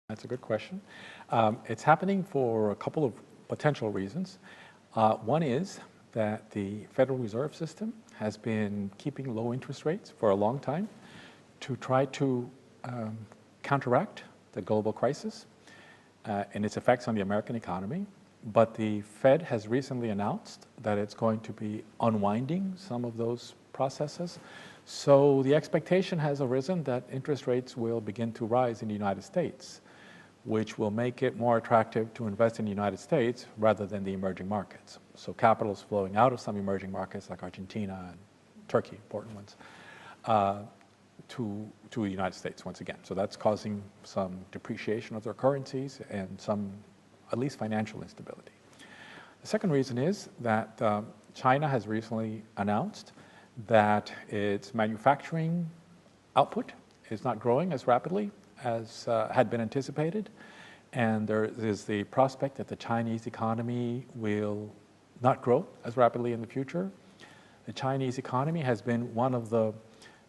That's a good question. It's happening for a couple of potential reasons. One is that the Federal Reserve System has been keeping low interest rates for a long time to try to counteract the global crisis and its effects on the American economy. But the Fed has recently announced that it's going to be unwinding some of those processes. So the expectation has arisen that interest rates will begin to rise in the United States, which will make it more attractive to invest in the United States rather than the emerging markets. So capital is flowing out of some emerging markets like Argentina and Turkey, important ones, to the United States once again. So that's causing some depreciation of their currencies and some, at least, financial instability. The second reason is that China has recently announced that its manufacturing output is not growing as rapidly as had been anticipated, and there is the prospect that the Chinese economy will not grow as rapidly in the future. The Chinese economy has been one of the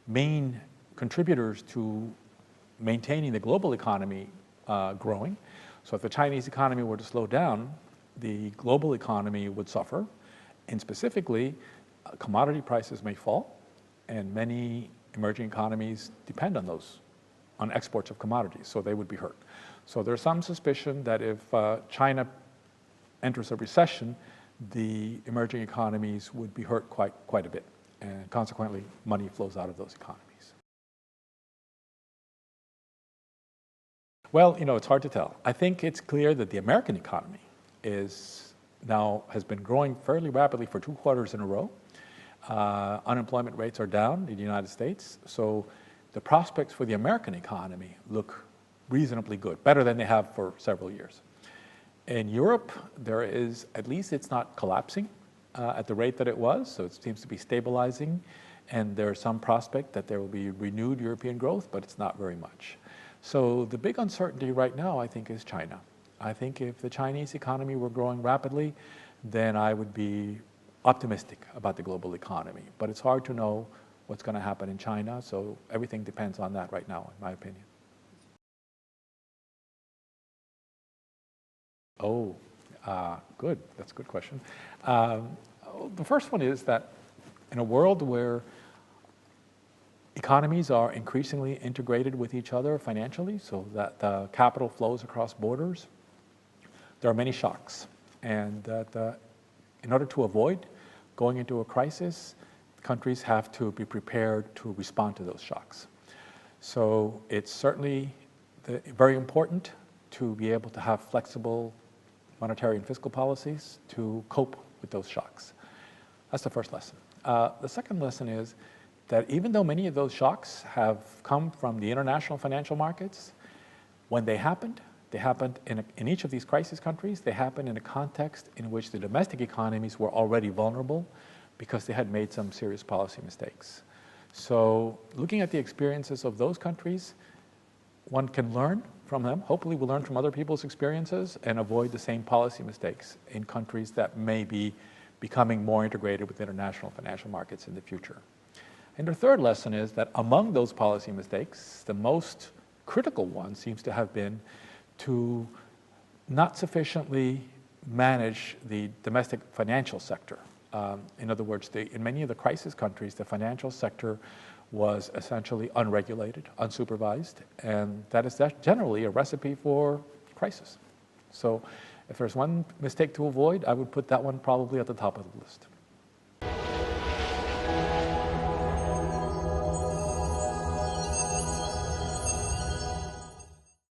main contributors to maintaining the global economy growing. So if the Chinese economy were to slow down, the global economy would suffer, and specifically, commodity prices may fall, and many emerging economies depend on exports of commodities, so they would be hurt. So there's some suspicion that if China enters a recession, the emerging economies would be hurt quite a bit, and consequently, money flows out of those economies. Well, it's hard to tell. I think it's clear that the American economy has been growing fairly rapidly for 2 quarters in a row. Unemployment rates are down in the United States, so the prospects for the American economy look reasonably good, better than they have for several years. In Europe, at least it's not collapsing at the rate that it was, so it seems to be stabilizing, and there's some prospect that there will be renewed European growth, but it's not very much. So the big uncertainty right now, I think, is China. I think if the Chinese economy were growing rapidly, then I would be optimistic about the global economy. But it's hard to know what's going to happen in China, so everything depends on that right now, in my opinion. Oh, good. That's a good question. The first one is that in a world where economies are increasingly integrated with each other financially, so that the capital flows across borders, there are many shocks. And that in order to avoid going into a crisis, countries have to be prepared to respond to those shocks. So it's certainly very important to be able to have flexible monetary and fiscal policies to cope with those shocks. That's the first lesson. The second lesson is that even though many of those shocks have come from the international financial markets, when they happened in each of these crisis countries, they happened in a context in which the domestic economies were already vulnerable because they had made some serious policy mistakes. So looking at the experiences of those countries, one can learn from them. Hopefully we'll learn from other people's experiences and avoid the same policy mistakes in countries that may be becoming more integrated with international financial markets in the future. And the third lesson is that among those policy mistakes, the most critical one seems to have been to not sufficiently manage the domestic financial sector. In other words, in many of the crisis countries, the financial sector was essentially unregulated, unsupervised, and that is generally a recipe for crisis. So if there's one mistake to avoid, I would put that one probably at the top of the list.